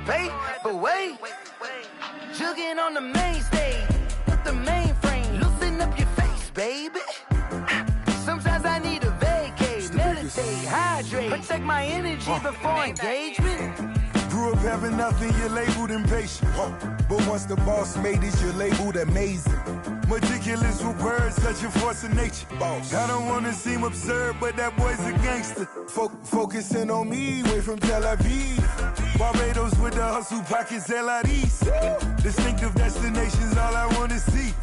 pay, but wait. Jugging on the main stage, with the mainframe, loosen up your face, baby. Sometimes I need a vacate, meditate, hydrate, protect my energy before engagement. Grew up having nothing, you're labeled impatient. But once the boss made it, you're labeled amazing. Meticulous with words, such a force of nature. I don't wanna seem absurd, but that boy's a gangster. Focusing on me, way from Tel Aviv. Barbados with the hustle, pockets LIDs. Distinctive destinations, all I wanna see.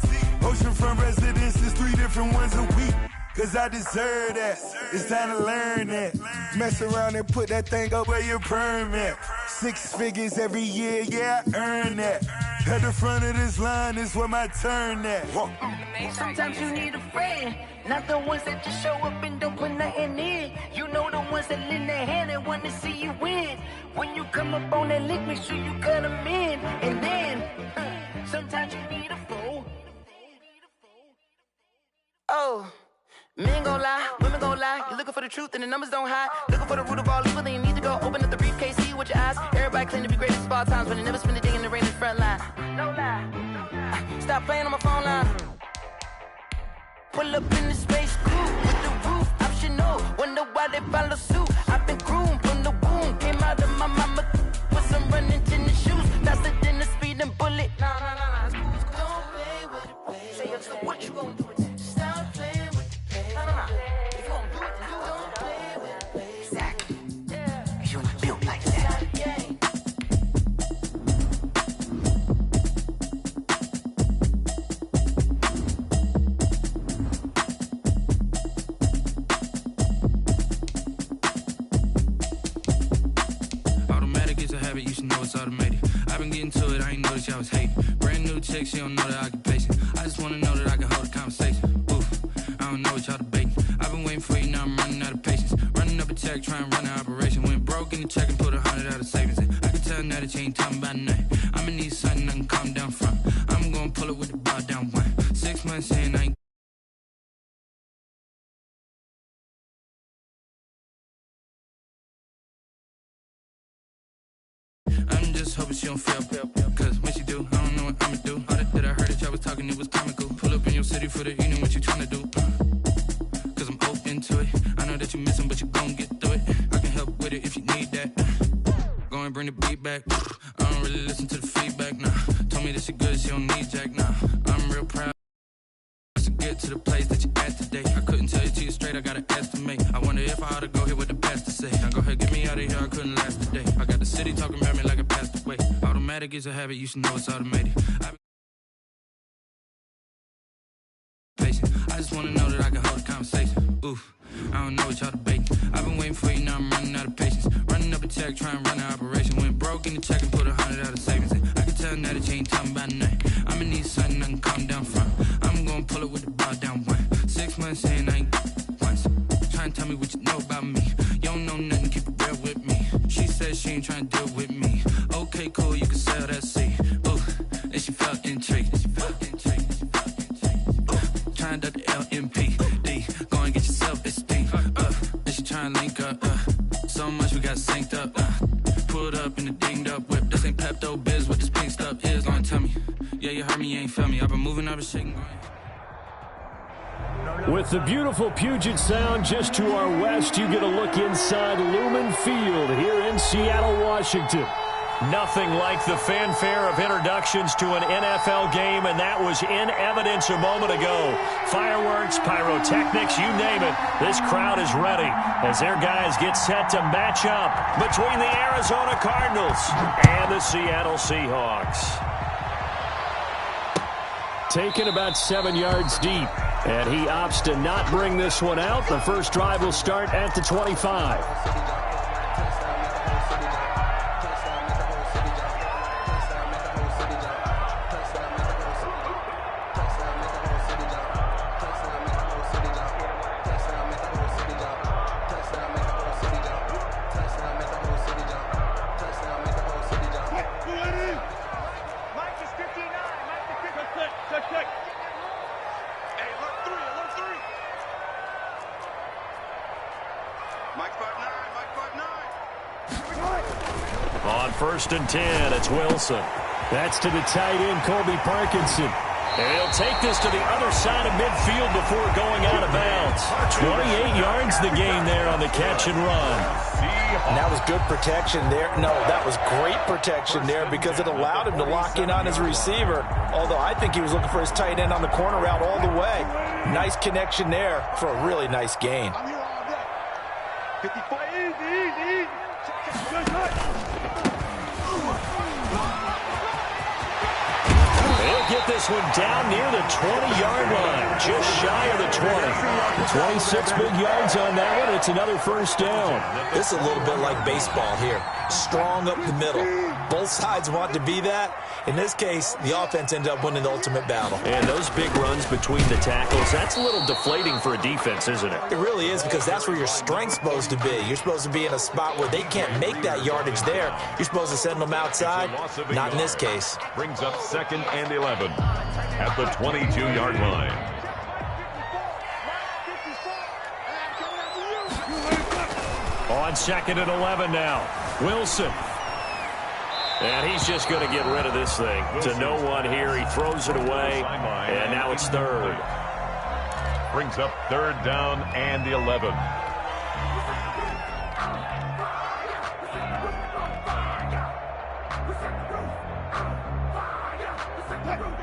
Oceanfront residences, 3 different ones a week. Cause I deserve that, it's time to learn that. Mess around and put that thing up where your perm at. 6 figures every year, yeah, I earn that. At the front of this line is where my turn at. Sometimes you need a friend, not the ones that just show up and don't put nothing in. You know the ones that lend their hand and want to see you win. When you come up on that lick, make sure you cut them in. And then, sometimes you need a fool. Oh. Men gon' lie, women gon' lie. You're looking for the truth and the numbers don't hide. Looking for the root of all evil, then you need to go open up the briefcase, see with your eyes. Everybody claim to be greatest of all times, but they never spend a day in the rain in the front line. No lie. Stop playing on my phone line. Pull up in the space coupe with the roof optional. Wonder why they follow suit. I've been groomed from the womb, came out of my mama with some running tennis shoes, faster than the speeding bullet. Nah. It's cool. Don't play with it, baby. Say so what you gon' do with it? Stop playing with it. If you gon' do it, then don't play with it, baby. Exactly. Cause you're not built like that. Automatic is a habit, you should know it's automated. I've been getting to it, I ain't noticed y'all was hating. Brand new chick, she don't know the occupation. I just wanna know that I can hold a conversation. Oof, I don't know what y'all debating. I've been waiting for you, now I'm running out of patience. Running up a check, trying to run an operation. Went broke in the check and put 100 out of savings in. I can tell now that you ain't talking about nothing. I'ma need something I can calm down from. I'm gonna pull it with the bar down one. 6 months in, I ain't. I'm just hoping she don't fail. Cause when she do, I don't know what I'ma do. All that I heard that y'all was talking, it was comical. Pull up in your city for the evening, what you tryna do? Cause I'm open to it. I know that you missing, but you gon' get through it. I can help with it if you need that. Go and bring the beat back. I don't really listen to the feedback, nah. Told me that she good, she don't need jack, nah. I'm real proud to get to the place that you at today. I couldn't tell you to you straight, I gotta estimate. I wonder if I ought to go here with the best to say. Now go ahead, get me out of here, I couldn't last today. I got the city talking about me like I passed away. Automatic is a habit, you should know it's automated. I just wanna know that I can hold a conversation. Oof, I don't know what y'all debating. I've been waiting for you, now I'm running out of patience. Running up a check, trying to run an operation. Went broke in the check and put 100 out of savings in. I can tell now that you ain't talking about nothing. I'ma need something I can calm down from. I'm gonna pull it with the bar down one. 6 months in, I ain't once. Trying to tell me what you know about me. You don't know nothing, keep it real with me. She said she ain't trying to deal with me. Okay, cool, you can sell that seed. Ooh, and she felt intrigued. Trying to the LMPD. Go and get yourself esteem. And she trying to link up. So much we got synced up. Pulled up in the dinged up whip. This ain't Pepto Biz, what this pink stuff is. Long tell me. Yeah, you heard me, you ain't felt me. I've been moving, I've been shaking. With the beautiful Puget Sound just to our west, you get a look inside Lumen Field here in Seattle, Washington. Nothing like the fanfare of introductions to an NFL game, and that was in evidence a moment ago. Fireworks, pyrotechnics, you name it. This crowd is ready as their guys get set to match up between the Arizona Cardinals and the Seattle Seahawks. Taken about 7 yards deep, and he opts to not bring this one out. The first drive will start at the 25. Mike 5'9", Mike 1st and 10. It's Wilson. That's to the tight end, Colby Parkinson. And he'll take this to the other side of midfield before going out of bounds. 28 yards the gain there on the catch and run. And that was good protection there. No, that was great protection there because it allowed him to lock in on his receiver. Although I think he was looking for his tight end on the corner route all the way. Nice connection there for a really nice gain. They'll get this one down near the 20-yard line, just shy of the 20. 26 big yards on that one. It's another 1st down. This is a little bit like baseball here. Strong up the middle. Both sides want to be that. In this case, the offense ended up winning the ultimate battle. And those big runs between the tackles, that's a little deflating for a defense, isn't it? It really is because that's where your strength's supposed to be. You're supposed to be in a spot where they can't make that yardage there. You're supposed to send them outside. Not in this case. Brings up 2nd and 11 at the 22-yard line. On 2nd and 11 now. Wilson. And he's just going to get rid of this thing. To no one here. He throws it away. And now it's 3rd. Brings up 3rd down and 11.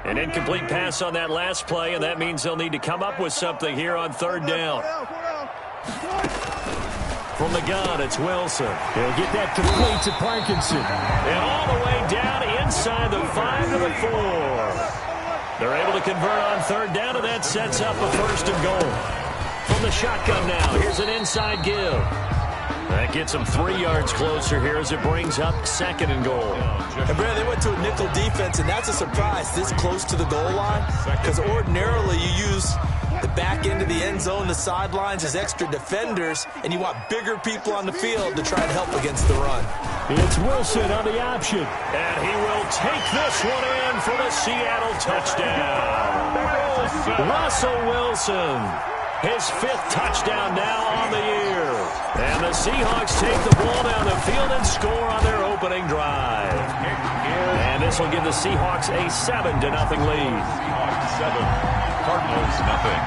An incomplete pass on that last play, and that means they'll need to come up with something here on 3rd down. From the gun, it's Wilson. He'll get that complete to Parkinson. And all the way down inside the 5 to the 4. They're able to convert on 3rd down, and that sets up a 1st and goal. From the shotgun now, here's an inside give. That gets them 3 yards closer here as it brings up 2nd and goal. And Brad, they went to a nickel defense, and that's a surprise this close to the goal line because ordinarily you use the back end of the end zone, the sidelines as extra defenders, and you want bigger people on the field to try and help against the run. It's Wilson on the option. And he will take this one in for the Seattle touchdown. Russell Wilson, his 5th touchdown now on the year. And the Seahawks take the ball down the field and score on their opening drive. And this will give the Seahawks a 7-0 lead. Seahawks 7. Cardinals nothing.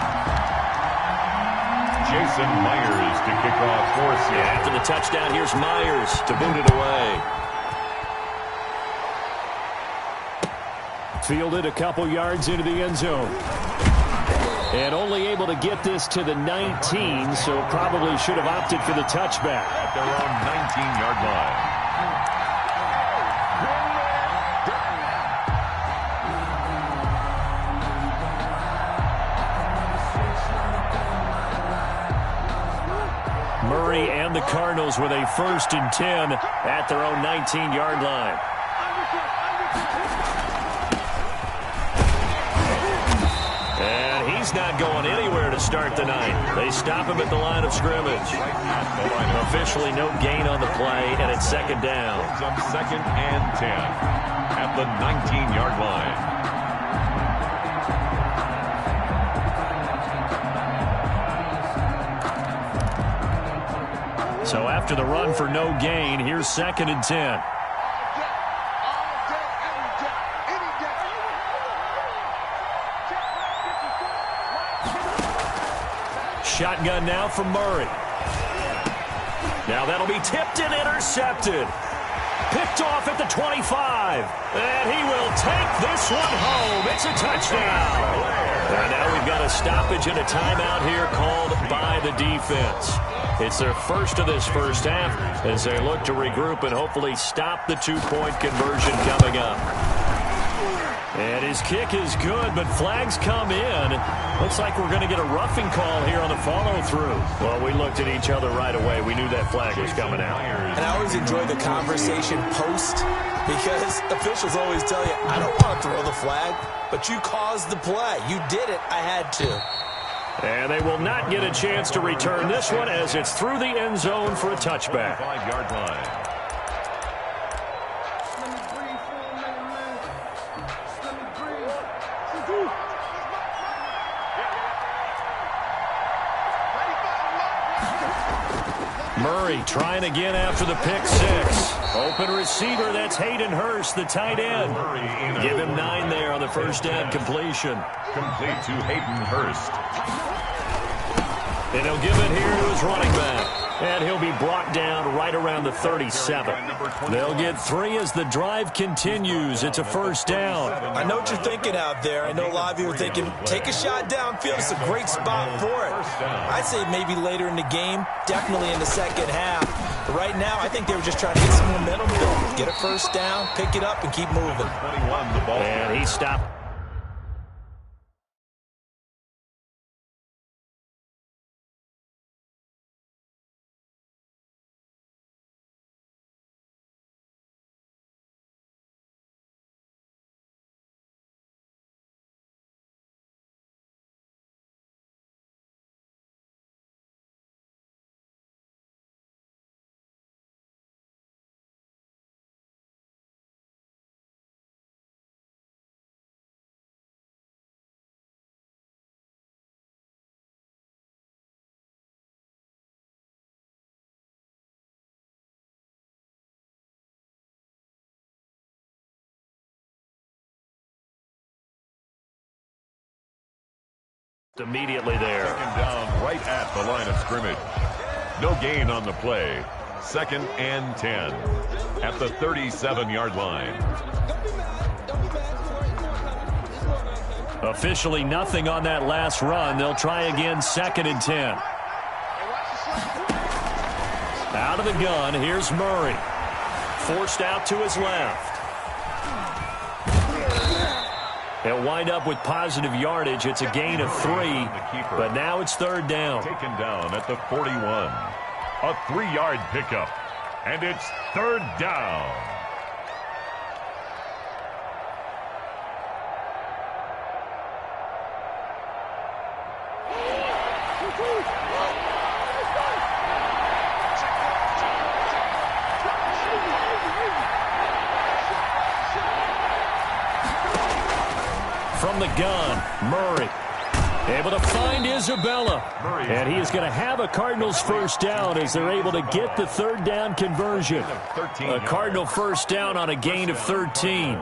Jason Myers to kick off for Seattle. After the touchdown, here's Myers to boot it away. Fielded a couple yards into the end zone. And only able to get this to the 19, so probably should have opted for the touchback. At their own 19-yard line. Murray and the Cardinals with a 1st and 10 at their own 19-yard line. And he's not going anywhere to start the night. They stop him at the line of scrimmage. Officially no gain on the play, and it's 2nd down. It's up 2nd and 10 at the 19-yard line. So after the run for no gain, here's 2nd and 10. Shotgun now from Murray. Now that'll be tipped and intercepted. Picked off at the 25. And he will take this one home. It's a touchdown. And now we've got a stoppage and a timeout here called by the defense. It's their first of this first half as they look to regroup and hopefully stop the 2-point conversion coming up. And his kick is good, but flags come in. Looks like we're going to get a roughing call here on the follow-through. Well, we looked at each other right away. We knew that flag was coming out. And I always enjoy the conversation post because officials always tell you, I don't want to throw the flag, but you caused the play. You did it. I had to. And they will not get a chance to return this one as it's through the end zone for a touchback. 5-yard line. Murray trying again after the pick six. Open receiver, that's Hayden Hurst, the tight end. Give him 9 there on the first down completion. Complete to Hayden Hurst. And he'll give it here to his running back. And he'll be brought down right around the 37. They'll get 3 as the drive continues. It's a first down. I know what you're thinking out there. I know a lot of you are thinking, take a shot downfield. It's a great spot for it. I'd say maybe later in the game, definitely in the second half. But right now, I think they were just trying to get some momentum built. Get a first down, pick it up, and keep moving. And he stopped. Immediately there. Second down right at the line of scrimmage. No gain on the play. 2nd and 10 at the 37-yard line. Officially nothing on that last run. They'll try again 2nd and 10. Out of the gun, here's Murray. Forced out to his left. They'll wind up with positive yardage. It's a gain of 3, but now it's 3rd down. Taken down at the 41. A 3-yard pickup, and it's 3rd down. From the gun, Murray able to find Isabella. And he is going to have a Cardinals first down as they're able to get the 3rd down conversion. A Cardinal first down on a gain of 13.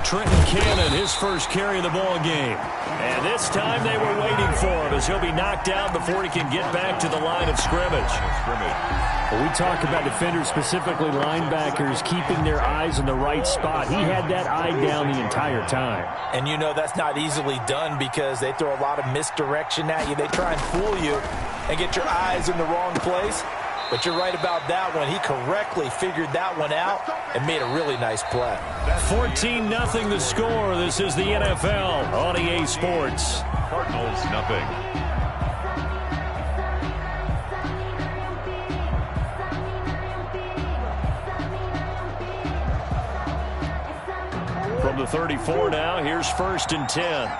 Trenton Cannon, his first carry of the ball game. And this time they were waiting for him as he'll be knocked out before he can get back to the line of scrimmage. Well, we talk about defenders, specifically linebackers, keeping their eyes in the right spot. He had that eye down the entire time. And you know that's not easily done because they throw a lot of misdirection at you. They try and fool you and get your eyes in the wrong place. But you're right about that one. He correctly figured that one out and made a really nice play. 14-0 the score. This is the NFL on EA Sports. Cardinals nothing. From the 34 now, here's 1st and 10.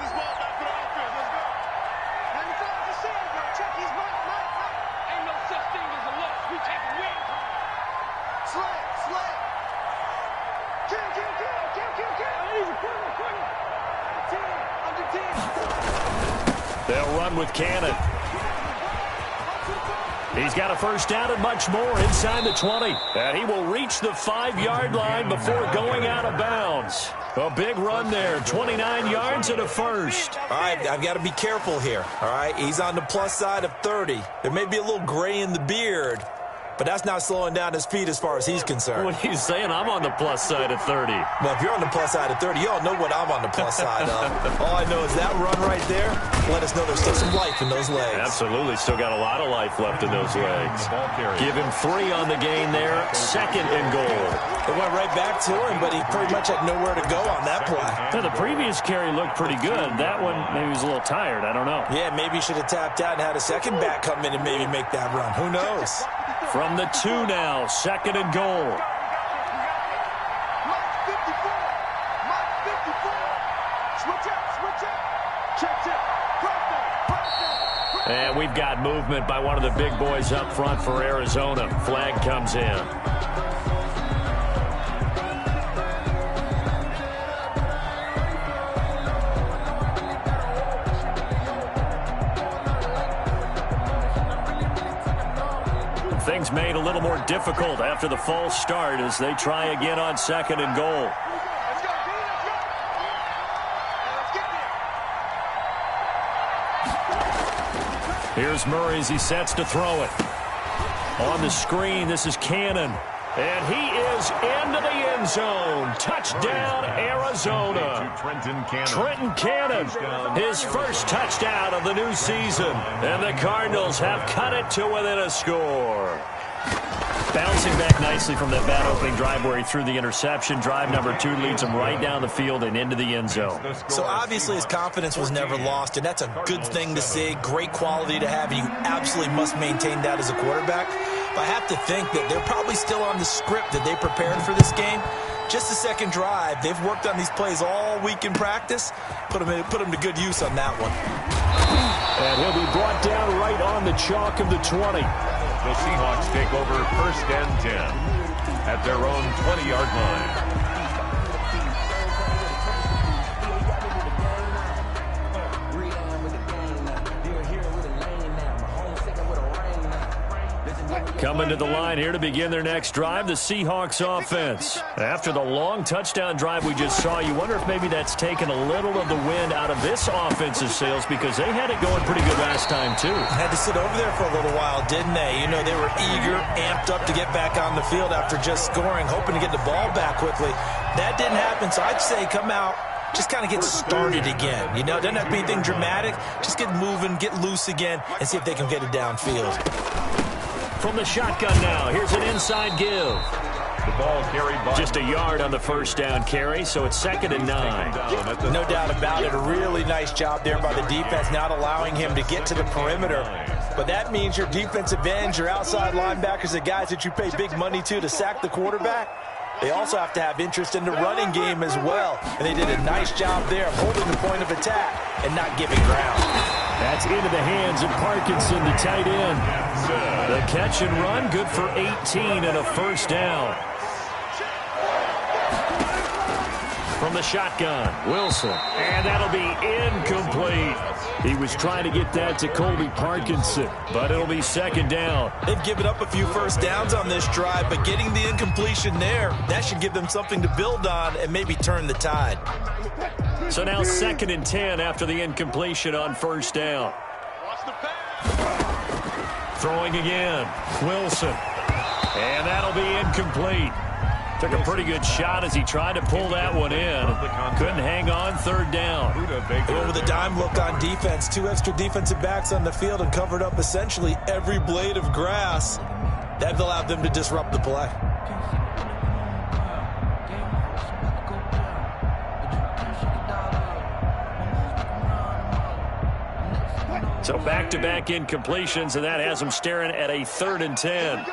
They'll run with Cannon. He's got a first down and much more inside the 20. And he will reach the 5-yard line before going out of bounds. A big run there, 29 yards and a first. All right, I've got to be careful here, all right? He's on the plus side of 30. There may be a little gray in the beard, but that's not slowing down his feet as far as he's concerned. What are you saying? I'm on the plus side of 30. Well, if you're on the plus side of 30, you all know what I'm on the plus side of. All I know is that run right there let us know there's still some life in those legs. Absolutely. Still got a lot of life left in those legs. Give him 3 on the gain there. 2nd and goal. It went right back to him, but he pretty much had nowhere to go on that play. Yeah, the previous carry looked pretty good. That one, maybe he was a little tired. I don't know. Yeah, maybe he should have tapped out and had a second back come in and maybe make that run. Who knows? From the 2 now, 2nd and goal. And we've got movement by one of the big boys up front for Arizona. Flag comes in. Things made a little more difficult after the false start as they try again on 2nd and goal. Here's Murray as he sets to throw it. On the screen, this is Cannon. And he is into the end zone. Touchdown, Arizona. Trenton Cannon, his first touchdown of the new season. And the Cardinals have cut it to within a score. Bouncing back nicely from that bad opening drive where he threw the interception. Drive number 2 leads him right down the field and into the end zone. So obviously his confidence was never lost, and that's a good thing to see. Great quality to have, and you absolutely must maintain that as a quarterback. But I have to think that they're probably still on the script that they prepared for this game. Just the second drive, they've worked on these plays all week in practice. Put them to good use on that one. And he'll be brought down right on the chalk of the 20. The Seahawks take over 1st and 10 at their own 20-yard line. Coming to the line here to begin their next drive, the Seahawks offense. After the long touchdown drive we just saw, you wonder if maybe that's taken a little of the wind out of this offensive sails because they had it going pretty good last time, too. Had to sit over there for a little while, didn't they? You know, they were eager, amped up to get back on the field after just scoring, hoping to get the ball back quickly. That didn't happen, so I'd say come out, just kind of get started again. You know, it doesn't have to be anything dramatic. Just get moving, get loose again, and see if they can get it downfield. From the shotgun now, here's an inside give. The ball carried by just a yard on the first down carry, so it's 2nd and 9. No doubt about it. A really nice job there by the defense, not allowing him to get to the perimeter. But that means your defensive ends, your outside linebackers, the guys that you pay big money to sack the quarterback, they also have to have interest in the running game as well. And they did a nice job there of holding the point of attack and not giving ground. That's into the hands of Parkinson, the tight end. The catch and run, good for 18 and a first down. From the shotgun, Wilson. And that'll be incomplete. He was trying to get that to Colby Parkinson, but it'll be 2nd down. They've given up a few first downs on this drive, but getting the incompletion there, that should give them something to build on and maybe turn the tide. So now 2nd and 10 after the incompletion on first down. Throwing again, Wilson. And that'll be incomplete. Took a pretty good shot as he tried to pull that one in. Couldn't hang on 3rd down. They went with a dime look on defense. 2 extra defensive backs on the field and covered up essentially every blade of grass. That allowed them to disrupt the play. So back-to-back incompletions, and that has them staring at a 3rd and 10.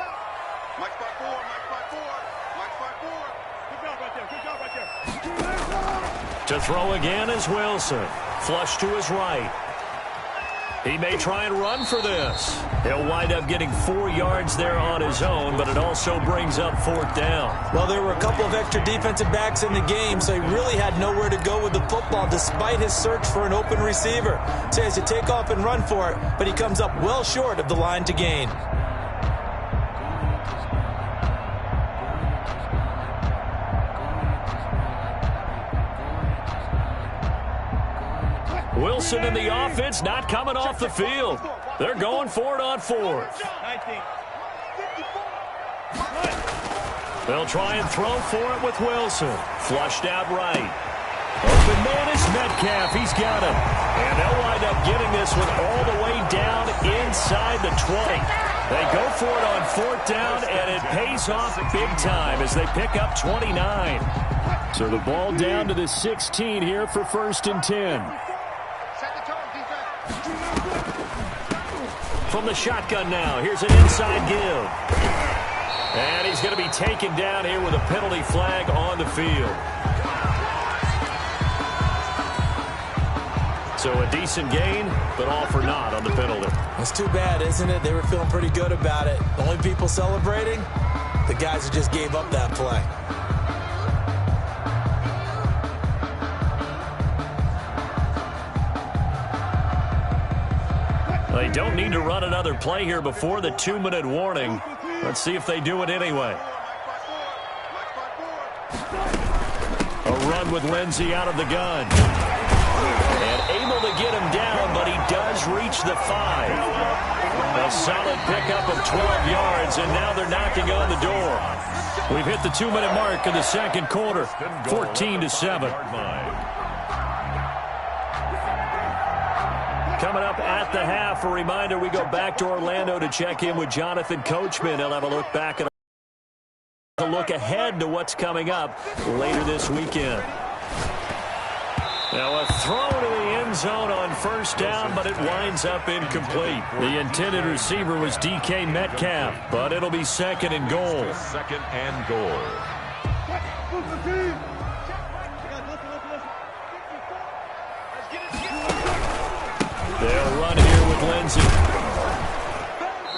To throw again is Wilson. Flush to his right. He may try and run for this. He'll wind up getting 4 yards there on his own, but it also brings up 4th down. Well, there were a couple of extra defensive backs in the game, so he really had nowhere to go with the football despite his search for an open receiver. So he has to take off and run for it, but he comes up well short of the line to gain. Wilson and the offense not coming off the field. They're going for it on 4th. They'll try and throw for it with Wilson. Flushed out right. Open man is Metcalf. He's got him. And they'll wind up getting this one all the way down inside the 20. They go for it on 4th down, and it pays off big time as they pick up 29. So the ball down to the 16 here for 1st and 10. From the shotgun now, here's an inside give. And he's going to be taken down here with a penalty flag on the field. So a decent gain, but all for naught on the penalty. It's too bad, isn't it? They were feeling pretty good about it. The only people celebrating, the guys who just gave up that play. They don't need to run another play here before the 2-minute warning. Let's see if they do it anyway. A run with Lindsey out of the gun. And able to get him down, but he does reach the 5. A solid pickup of 12 yards, and now they're knocking on the door. We've hit the 2-minute mark in the second quarter, 14-7. Coming up at the half, a reminder, we go back to Orlando to check in with Jonathan Coachman. He'll have a look back at a look ahead to what's coming up later this weekend. Now a throw to the end zone on first down, but it winds up incomplete. The intended receiver was DK Metcalf, but it'll be second and goal. Second and goal. They'll run here with Lindsey.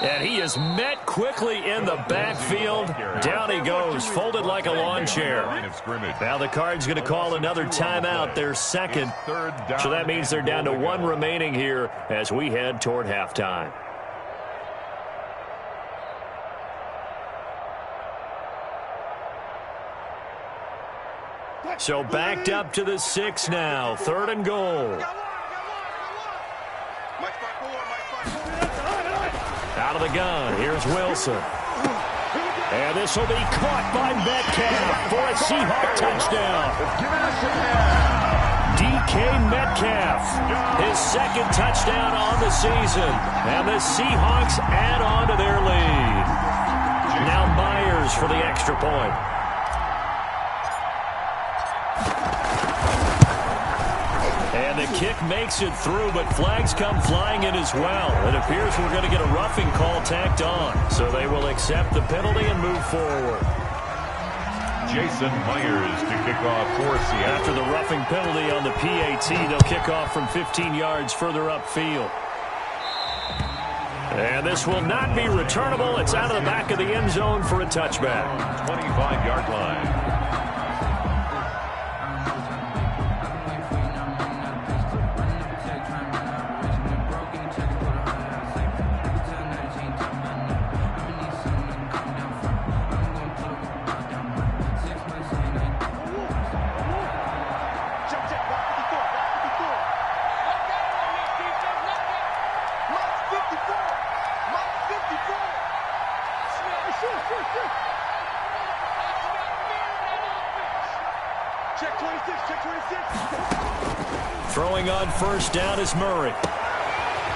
And he is met quickly in the backfield. Down he goes, folded like a lawn chair. Now the Cards going to call another timeout, their second. So that means they're down to 1 remaining here as we head toward halftime. So backed up to the 6 now, 3rd and goal. Out of the gun, here's Wilson. And this will be caught by Metcalf for a Seahawk touchdown. DK Metcalf, his second touchdown on the season. And the Seahawks add on to their lead. Now Myers for the extra point. And the kick makes it through, but flags come flying in as well. It appears we're going to get a roughing call tacked on. So they will accept the penalty and move forward. Jason Myers to kick off for Seattle. After the roughing penalty on the PAT, they'll kick off from 15 yards further upfield. And this will not be returnable. It's out of the back of the end zone for a touchback. 25-yard line. Throwing on first down is Murray.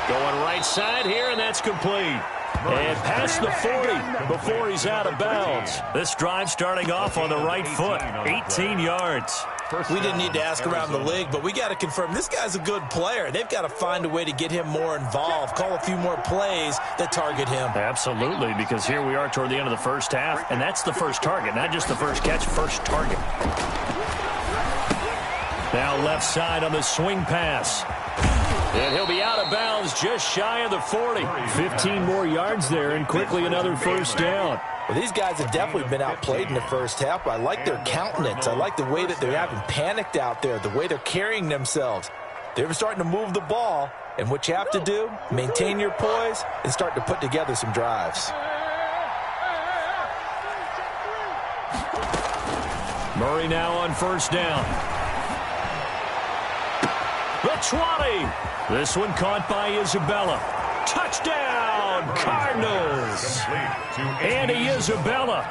Going right side here, and that's complete. And past the 40 before he's out of bounds. This drive starting off on the right foot, 18 yards. We didn't need to ask around the league, but we got to confirm this guy's a good player. They've got to find a way to get him more involved, call a few more plays that target him. Absolutely, because here we are toward the end of the first half, and that's the first target, not just the first catch, first target. Now left side on the swing pass. And he'll be out of bounds just shy of the 40. 15 more yards there, and quickly another first down. Well, these guys have definitely been outplayed in the first half, but I like their countenance. I like the way that they're having panicked out there, the way they're carrying themselves. They're starting to move the ball, and what you have to do, maintain your poise and start to put together some drives. Murray now on first down. The 20. This one caught by Isabella. Touchdown, Cardinals. Andy Isabella,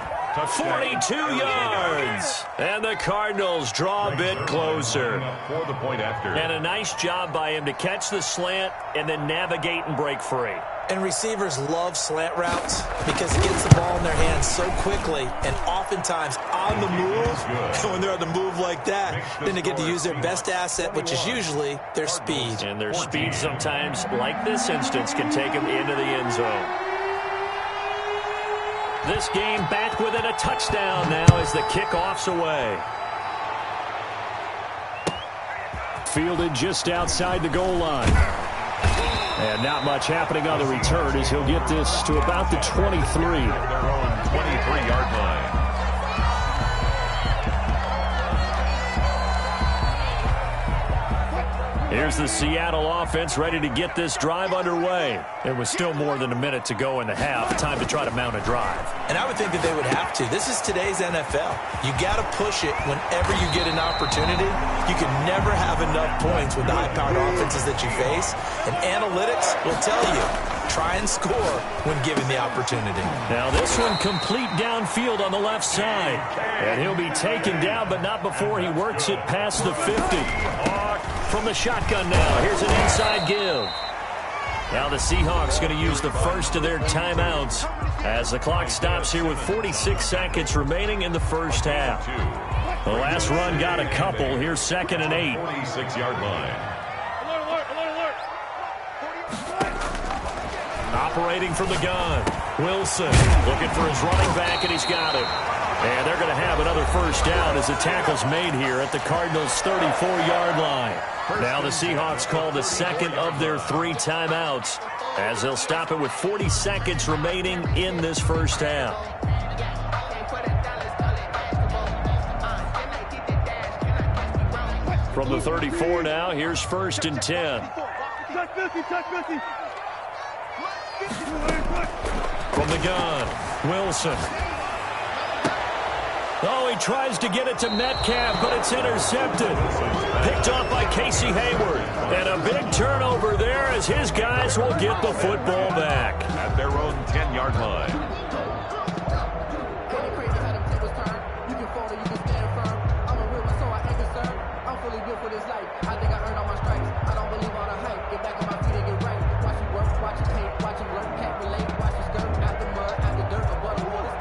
42 yards. And the Cardinals draw a bit closer. For the point after. And a nice job by him to catch the slant and then navigate and break free. And receivers love slant routes because it gets the ball in their hands so quickly and oftentimes on the move. And when they're on the move like that, then they get to use their best asset, which is usually their speed. And their speed sometimes, like this instance, can take them into the end zone. This game back within a touchdown now as the kickoff's away. Fielded just outside the goal line. And not much happening on the return as he'll get this to about the 23. Their own 23-yard line. Here's the Seattle offense ready to get this drive underway. There was still more than a minute to go in the half. Time to try to mount a drive. And I would think that they would have to. This is today's NFL. You got to push it whenever you get an opportunity. You can never have enough points with the high-powered offenses that you face. And analytics will tell you, try and score when given the opportunity. Now this one complete downfield on the left side. And he'll be taken down, but not before he works it past the 50. From the shotgun now, here's an inside give. Now the Seahawks going to use the first of their timeouts as the clock stops here with 46 seconds remaining in the first half. The last run got a couple. Here's 2nd and 8. 46-yard line. Operating from the gun, Wilson looking for his running back, and he's got it. And they're going to have another first down as the tackle's made here at the Cardinals' 34-yard line. Now the Seahawks call the second of their 3 timeouts as they'll stop it with 40 seconds remaining in this first half. From the 34 now, here's 1st and 10. From the gun, Wilson. Oh, he tries to get it to Metcalf, but it's intercepted. Picked off by Casey Hayward. And a big turnover there as his guys will get the football back. At their own 10-yard line.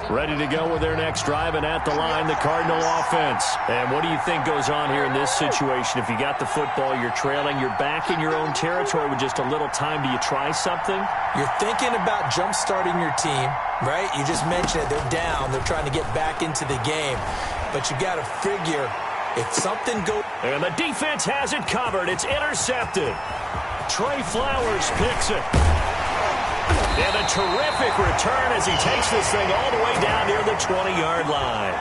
Ready to go with their next drive, and at the line, the Cardinal offense. And what do you think goes on here in this situation? If you got the football, you're trailing, you're back in your own territory with just a little time. Do you try something? You're thinking about jump-starting your team, right? You just mentioned it. They're down. They're trying to get back into the game. But you got to figure if something goes... And the defense has it covered. It's intercepted. Trey Flowers picks it. And a terrific return as he takes this thing all the way down near the 20-yard line.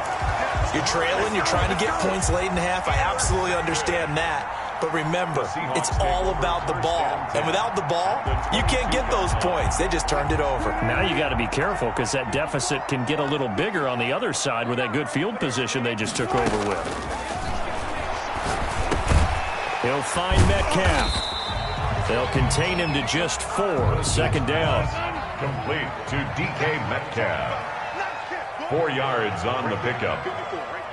You're trailing. You're trying to get points late in the half. I absolutely understand that. But remember, it's all about the ball. And without the ball, you can't get those points. They just turned it over. Now you got to be careful because that deficit can get a little bigger on the other side with that good field position they just took over with. He'll find Metcalf. They'll contain him to just 4. 2nd down. Complete to DK Metcalf. 4 yards on the pickup.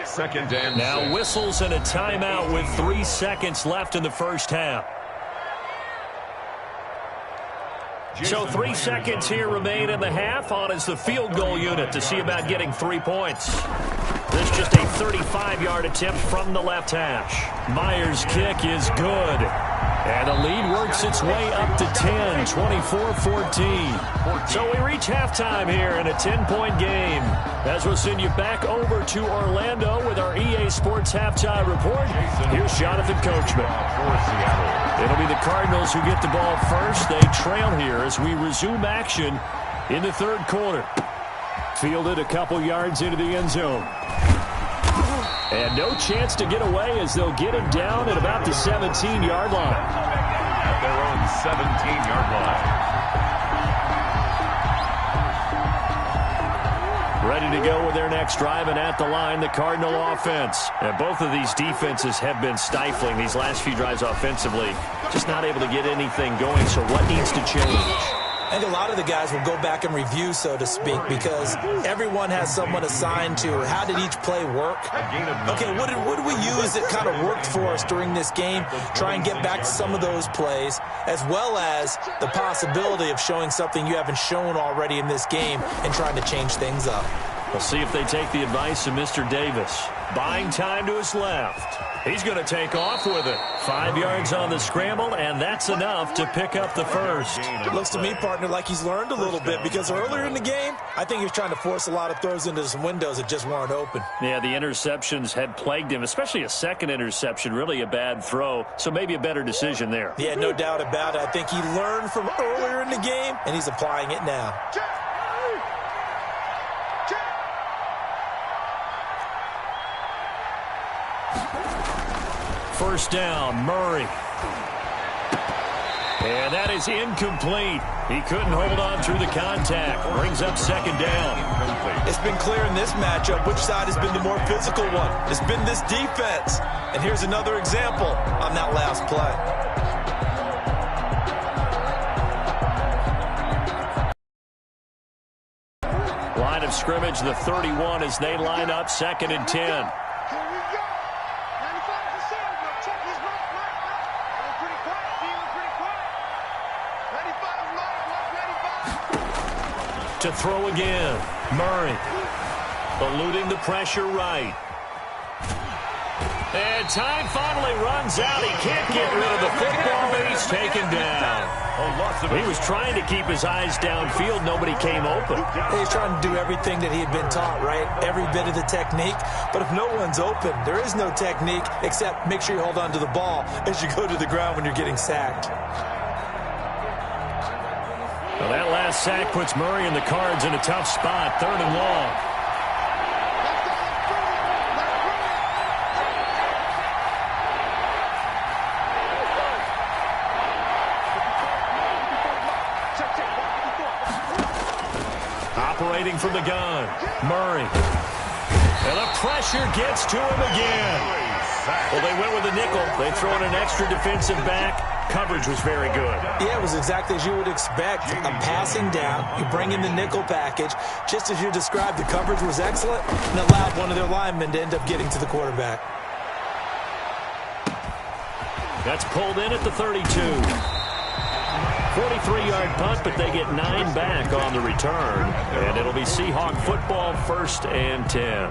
2nd and 6. Now whistles and a timeout with 3 seconds left in the first half. So 3 seconds here remain in the half. On is the field goal unit to see about getting 3 points. This just a 35-yard attempt from the left hash. Myers' kick is good. And the lead works its way up to 10, 24-14. So we reach halftime here in a 10-point game. As we'll send you back over to Orlando with our EA Sports Halftime Report, here's Jonathan Coachman. It'll be the Cardinals who get the ball first. They trail here as we resume action in the 3rd quarter. Fielded a couple yards into the end zone. And no chance to get away as they'll get him down at about the 17-yard line. At their own 17-yard line. Ready to go with their next drive, and at the line, the Cardinal offense. And both of these defenses have been stifling these last few drives offensively. Just not able to get anything going, so what needs to change? I think a lot of the guys will go back and review, so to speak, because everyone has someone assigned to how did each play work. Okay, what did we use that kind of worked for us during this game? Try and get back to some of those plays, as well as the possibility of showing something you haven't shown already in this game and trying to change things up. We'll see if they take the advice of Mr. Davis. Buying time to his left. He's going to take off with it. 5 yards on the scramble, and that's enough to pick up the first. It looks to me, partner, like he's learned a little bit, because earlier in the game, I think he was trying to force a lot of throws into some windows that just weren't open. Yeah, the interceptions had plagued him, especially a second interception, really a bad throw, so maybe a better decision there. Yeah, no doubt about it. I think he learned from earlier in the game, and he's applying it now. First down, Murray. And that is incomplete. He couldn't hold on through the contact. Brings up second down. It's been clear in this matchup which side has been the more physical one. It's been this defense. And here's another example on that last play. Line of scrimmage, the 31 as they line up, 2nd and 10. To throw again. Murray eluding the pressure right. And time finally runs out. He can't get rid of the football. He's taken down. He was trying to keep his eyes downfield. Nobody came open. He's trying to do everything that he had been taught, right? Every bit of the technique. But if no one's open, there is no technique except make sure you hold on to the ball as you go to the ground when you're getting sacked. Well, that last sack puts Murray and the Cards in a tough spot. 3rd and long. Operating from the gun, Murray. And the pressure gets to him again. Well, they went with a nickel. They throw in an extra defensive back. Coverage was very good. Yeah, it was exactly as you would expect. A passing down, you bring in the nickel package. Just as you described, the coverage was excellent and allowed one of their linemen to end up getting to the quarterback. That's pulled in at the 32. 43-yard punt, but they get 9 back on the return. And it'll be Seahawk football, 1st and 10.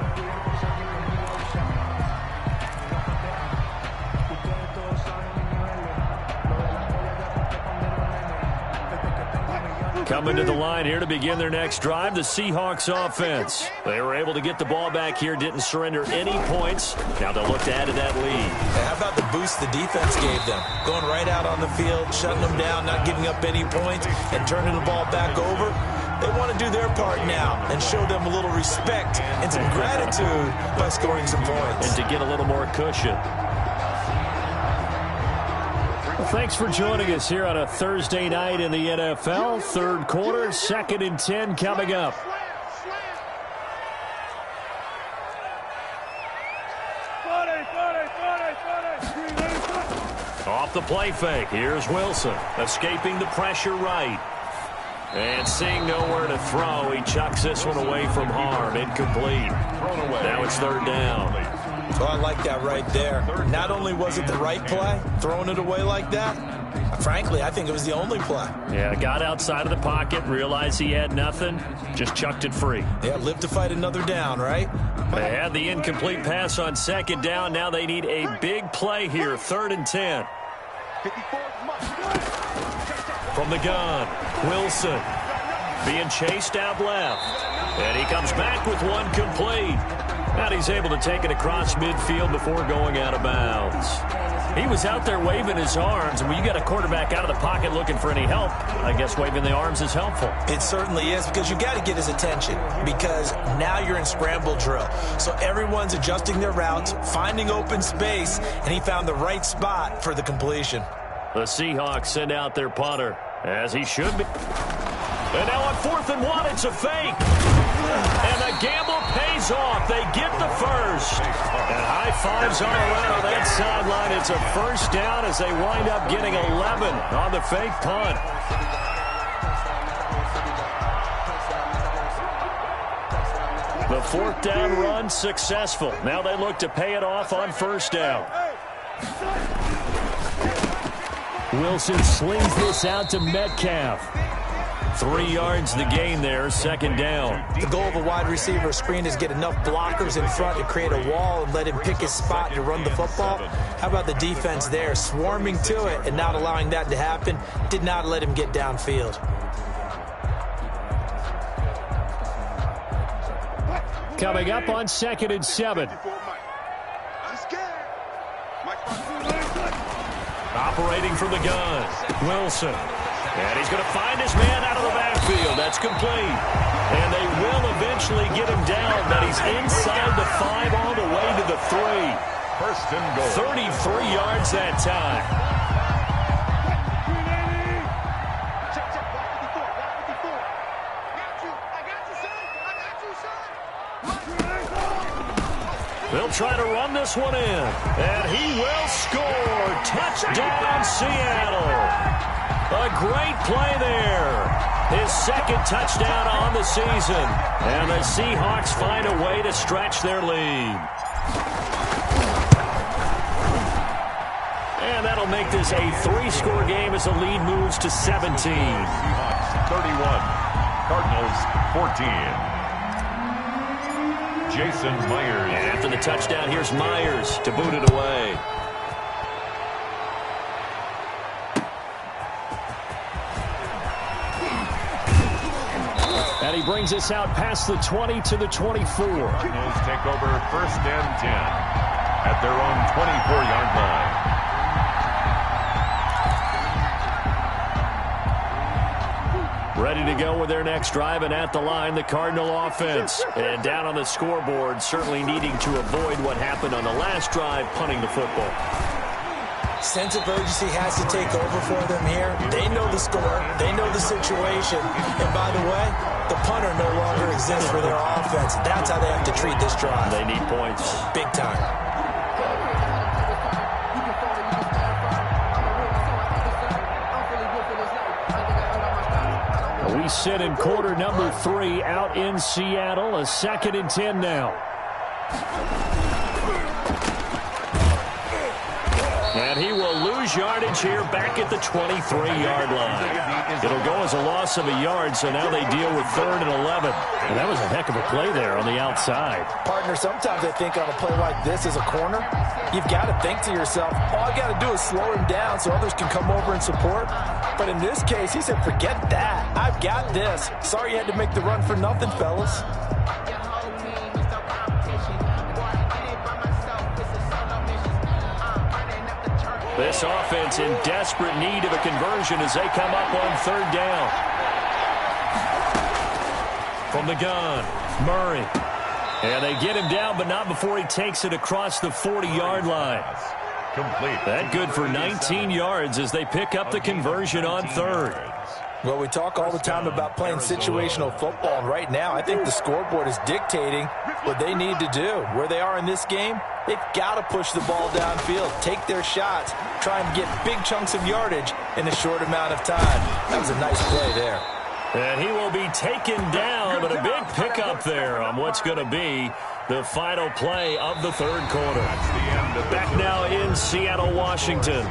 Coming to the line here to begin their next drive, the Seahawks offense. They were able to get the ball back here, didn't surrender any points. Now they'll look to add to that lead. How about the boost the defense gave them? Going right out on the field, shutting them down, not giving up any points, and turning the ball back over. They want to do their part now and show them a little respect and some gratitude by scoring some points. And to get a little more cushion. Well, thanks for joining us here on a Thursday night in the NFL. 3rd quarter, 2nd and 10 coming up. Off the play fake, here's Wilson, escaping the pressure right. And seeing nowhere to throw, he chucks this one away from harm, incomplete. Now it's 3rd down. Oh, I like that right there. Not only was it the right play, throwing it away like that, frankly, I think it was the only play. Yeah, got outside of the pocket, realized he had nothing, just chucked it free. Yeah, live to fight another down, right? They had the incomplete pass on 2nd down. Now they need a big play here, 3rd and 10. From the gun, Wilson being chased out left. And he comes back with one complete. And he's able to take it across midfield before going out of bounds. He was out there waving his arms, and when you got a quarterback out of the pocket looking for any help, I guess waving the arms is helpful. It certainly is, because you got to get his attention, because now you're in scramble drill. So everyone's adjusting their routes, finding open space, and he found the right spot for the completion. The Seahawks send out their punter, as he should be. And now on 4th and 1, it's a fake. And the gamble pays off. They get the first. And high fives all around on that sideline. It's a 1st down as they wind up getting 11 on the fake punt. The 4th down run successful. Now they look to pay it off on 1st down. Wilson slings this out to Metcalf. 3 yards the gain there, 2nd down. The goal of a wide receiver screen is get enough blockers in front to create a wall and let him pick his spot to run the football. How about the defense there, swarming to it and not allowing that to happen? Did not let him get downfield. Coming up on 2nd and 7. Operating from the gun, Wilson. And he's going to find his man out of the backfield. That's complete. And they will eventually get him down, but he's inside the 5 all the way to the 3. 1st and goal. 33 yards that time. They'll try to run this one in, and he will score. Touchdown, Seattle. A great play there. His second touchdown on the season. And the Seahawks find a way to stretch their lead. And that'll make this a 3-score game as the lead moves to 17. Seahawks 31, Cardinals 14. Jason Myers. And after the touchdown, here's Myers to boot it away. And he brings us out past the 20 to the 24. Cardinals take over 1st and 10 at their own 24-yard line. Ready to go with their next drive, and at the line, the Cardinal offense. And down on the scoreboard, certainly needing to avoid what happened on the last drive, punting the football. Sense of urgency has to take over for them here. They know the score. They know the situation. And by the way, the punter no longer exists for their offense. That's how they have to treat this drive. They need points. Big time. We sit in quarter number 3 out in Seattle. A 2nd and 10 now. And he will lose yardage here back at the 23-yard line. It'll go as a loss of a yard, so now they deal with 3rd and 11. And that was a heck of a play there on the outside. Partner, sometimes I think on a play like this as a corner, you've got to think to yourself, all I got to do is slow him down so others can come over and support. But in this case, he said, forget that. I've got this. Sorry you had to make the run for nothing, fellas. This offense in desperate need of a conversion as they come up on 3rd down. From the gun, Murray. And they get him down, but not before he takes it across the 40-yard line. Complete. That good for 19 yards as they pick up the conversion on 3rd. Well, we talk all the time about playing situational football, and right now I think the scoreboard is dictating what they need to do. Where they are in this game, they've got to push the ball downfield, take their shots, try and get big chunks of yardage in a short amount of time. That was a nice play there. And he will be taken down, but a big pickup there on what's going to be the final play of the 3rd quarter. Back now in Seattle, Washington.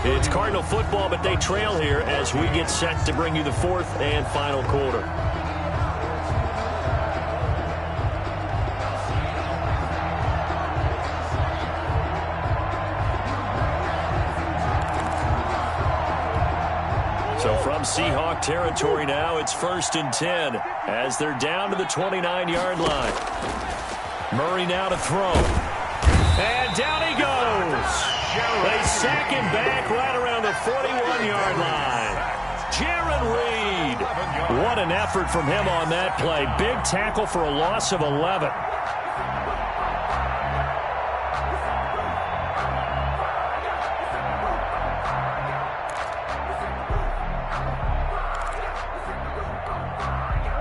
It's Cardinal football, but they trail here as we get set to bring you the 4th and final quarter. So from Seahawk territory now, it's 1st and 10 as they're down to the 29-yard line. Murray now to throw. And down he goes. They sack him back right around the 41-yard line. Jaron Reed. What an effort from him on that play. Big tackle for a loss of 11.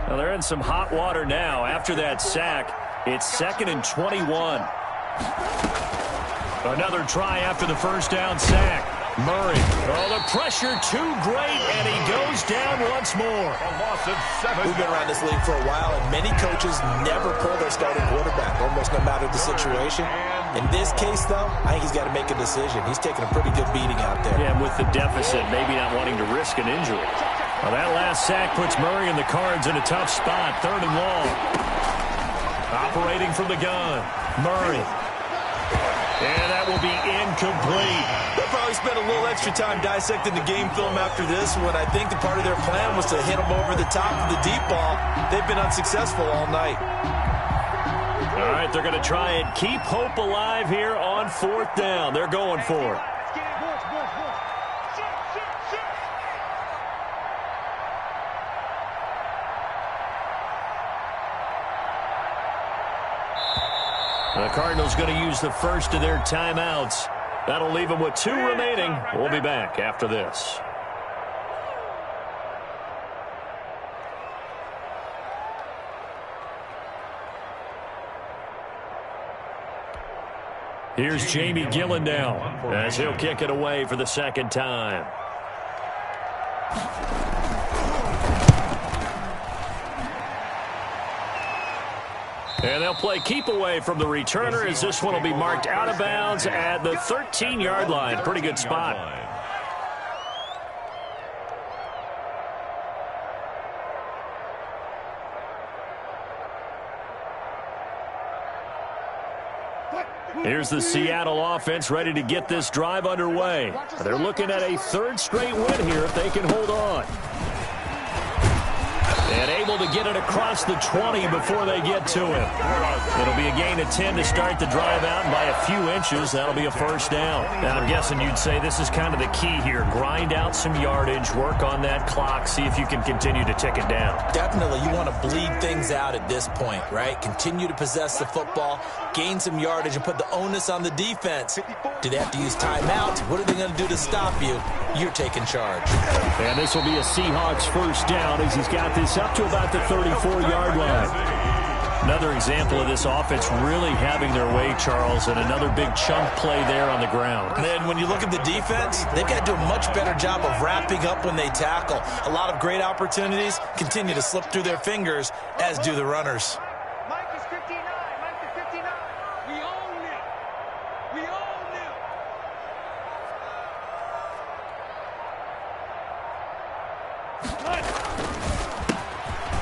Well, they're in some hot water now after that sack. It's 2nd and 21. Another try after the 1st down sack. Murray. Oh, the pressure too great, and he goes down once more. A loss of 7. We've been around this league for a while, and many coaches never pull their starting quarterback, almost no matter the situation. In this case, though, I think he's got to make a decision. He's taking a pretty good beating out there. Yeah, and with the deficit, maybe not wanting to risk an injury. Well, that last sack puts Murray and the Cards in a tough spot, 3rd and long. Operating from the gun, Murray. And that will be incomplete. They'll probably spend a little extra time dissecting the game film after this one. I think the part of their plan was to hit them over the top of the deep ball. They've been unsuccessful all night. All right, they're going to try and keep hope alive here on 4th down. They're going for it. The Cardinals going to use the first of their timeouts. That'll leave them with 2 remaining. We'll be back after this. Here's Jamie Gillen now as he'll kick it away for the second time. And they'll play keep away from the returner as this one will be marked out of bounds at the 13-yard line. Pretty good spot. Here's the Seattle offense ready to get this drive underway. They're looking at a third straight win here if they can hold on. And able to get it across the 20 before they get to it. It'll be a gain of 10 to start the drive out, and by a few inches, that'll be a first down. Now, I'm guessing you'd say this is kind of the key here. Grind out some yardage, work on that clock, see if you can continue to tick it down. Definitely, you want to bleed things out at this point, right? Continue to possess the football, gain some yardage, and put the onus on the defense. Do they have to use timeout? What are they going to do to stop you? You're taking charge. And this will be a Seahawks first down as he's got this up to about the 34-yard line. Another example of this offense really having their way, Charles, and another big chunk play there on the ground. And then when you look at the defense, they've got to do a much better job of wrapping up when they tackle. A lot of great opportunities continue to slip through their fingers, as do the runners. Mike is 59. Mike is 59. We own it. We own it.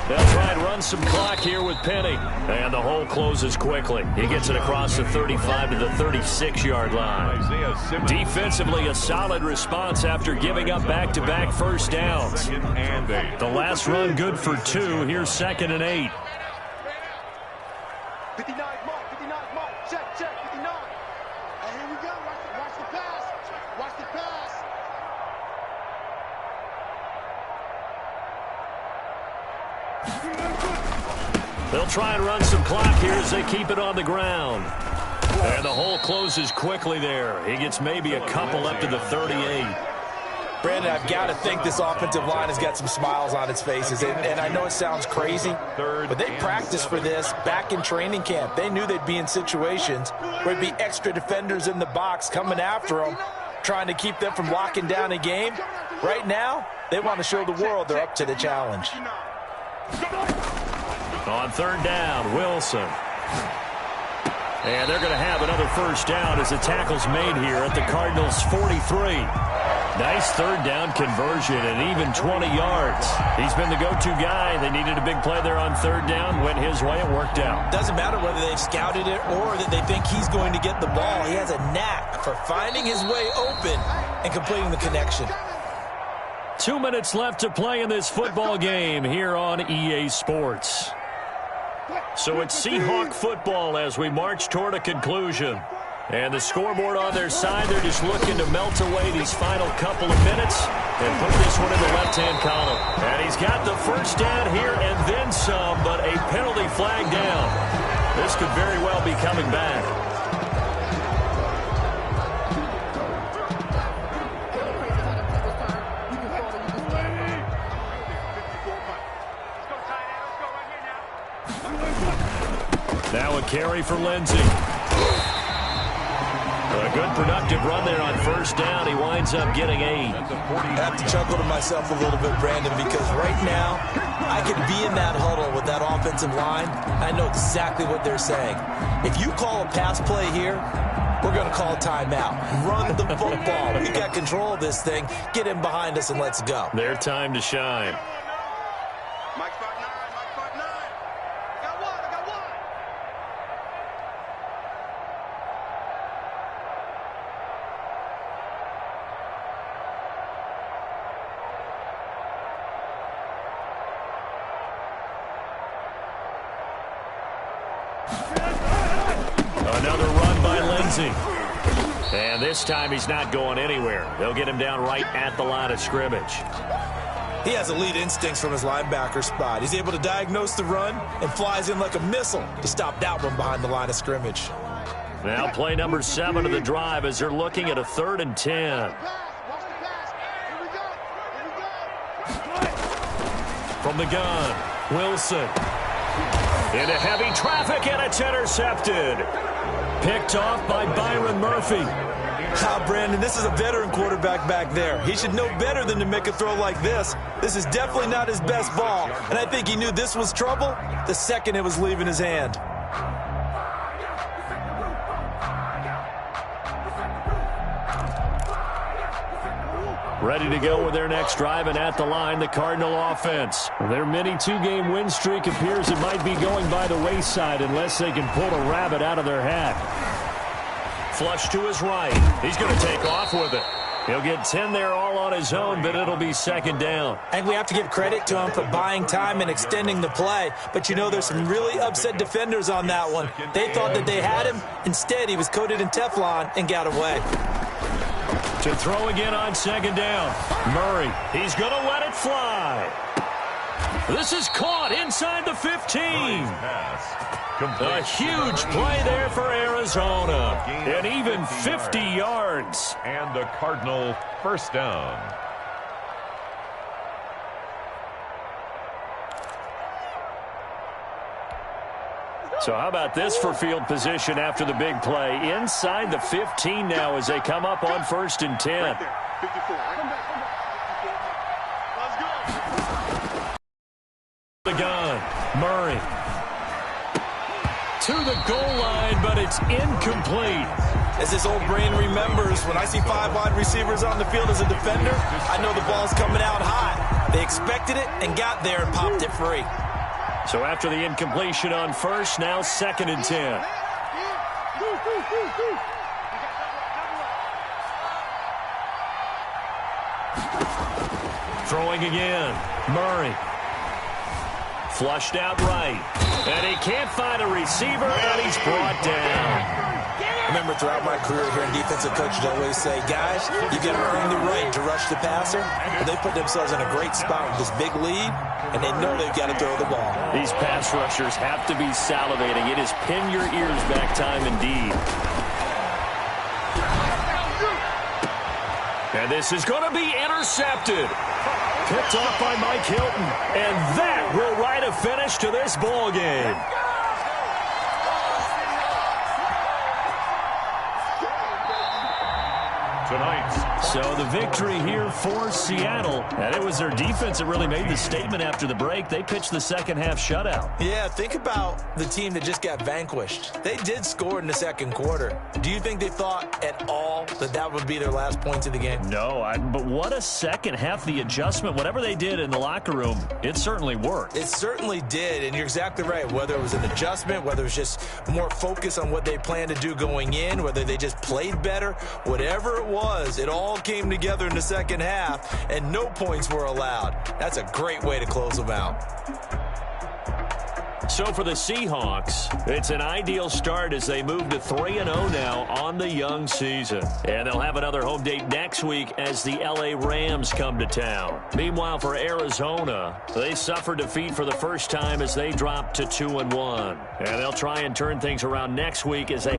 They'll try and run some clock here with Penny. And the hole closes quickly. He gets it across the 35 to the 36-yard line. Defensively, a solid response after giving up back-to-back first downs. The last run good for 2. Here's 2nd and 8. 59 mark, 59 mark. Check, 59. And here we go. Watch the pass. Watch the pass. They'll try and run some clock here as they keep it on the ground. And the hole closes quickly there. He gets maybe a couple up to the 38. Brandon, I've got to think this offensive line has got some smiles on its faces. And I know it sounds crazy, but they practiced for this back in training camp. They knew they'd be in situations where there'd be extra defenders in the box coming after them, trying to keep them from locking down a game. Right now, they want to show the world they're up to the challenge. On third down, Wilson. And they're going to have another first down as the tackle's made here at the Cardinals' 43. Nice third down conversion and even 20 yards. He's been the go-to guy. They needed a big play there on third down. Went his way. It worked out. Doesn't matter whether they've scouted it or that they think he's going to get the ball. He has a knack for finding his way open and completing the connection. 2 minutes left to play in this football game here on EA Sports. So it's Seahawk football as we march toward a conclusion. And the scoreboard on their side, they're just looking to melt away these final couple of minutes and put this one in the left-hand column. And he's got the first down here and then some, but a penalty flag down. This could very well be coming back. Now a carry for Lindsey. A good productive run there on first down. He winds up getting 8. I have to chuckle to myself a little bit, Brandon, because right now I could be in that huddle with that offensive line. I know exactly what they're saying. If you call a pass play here, we're going to call a timeout. Run the football. We got control of this thing. Get in behind us and let's go. Their time to shine. Mike 5'9", Mike 5'9". I got one. Another run by Lindsey. And this time he's not going anywhere. They'll get him down right at the line of scrimmage. He has elite instincts from his linebacker spot. He's able to diagnose the run and flies in like a missile to stop that one behind the line of scrimmage. Now play number 7 of the drive as they're looking at a 3rd and 10. From the gun, Wilson. Into heavy traffic, and it's intercepted. Picked off by Byron Murphy. Brandon, this is a veteran quarterback back there. He should know better than to make a throw like this. This is definitely not his best ball, and I think he knew this was trouble the second it was leaving his hand. Ready to go with their next drive, and at the line, the Cardinal offense. Their mini two-game win streak appears it might be going by the wayside unless they can pull a rabbit out of their hat. Flush to his right. He's going to take off with it. He'll get 10 there all on his own, but it'll be second down. And we have to give credit to him for buying time and extending the play. But, you know, there's some really upset defenders on that one. They thought that they had him. Instead, he was coated in Teflon and got away. To throw again on second down. Murray, he's going to let it fly. This is caught inside the 15. A huge play there for Arizona. And even 50 yards. And a Cardinal first down. So how about this for field position after the big play? Inside the 15 now as they come up on 1st and 10. Right there. 54. Come back. Let's go. The gun. Murray. To the goal line, but it's incomplete. As his old brain remembers, when I see 5 wide receivers on the field as a defender, I know the ball's coming out hot. They expected it and got there and popped it free. So after the incompletion on 1st, now 2nd and 10. Throwing again. Murray. Flushed out right. And he can't find a receiver, and he's brought down. Remember, throughout my career here in defensive coaches always say, guys, you got to earn the right to rush the passer. But they put themselves in a great spot with this big lead, and they know they've got to throw the ball. These pass rushers have to be salivating. It is pin your ears back time indeed. And this is going to be intercepted. Picked off by Mike Hilton. And that will write a finish to this ball game. Tonight. So the victory here for Seattle. And it was their defense that really made the statement after the break. They pitched the second half shutout. Yeah, think about the team that just got vanquished. They did score in the second quarter. Do you think they thought at all that that would be their last points of the game? No, but what a second half. The adjustment, whatever they did in the locker room, it certainly worked. It certainly did, and you're exactly right. Whether it was an adjustment, whether it was just more focus on what they planned to do going in, whether they just played better, whatever it was, it all came together in the second half, and no points were allowed. That's a great way to close them out. So for the Seahawks, it's an ideal start as they move to 3-0 now on the young season. And they'll have another home date next week as the LA Rams come to town. Meanwhile, for Arizona, they suffered defeat for the first time as they dropped to 2-1. And they'll try and turn things around next week as they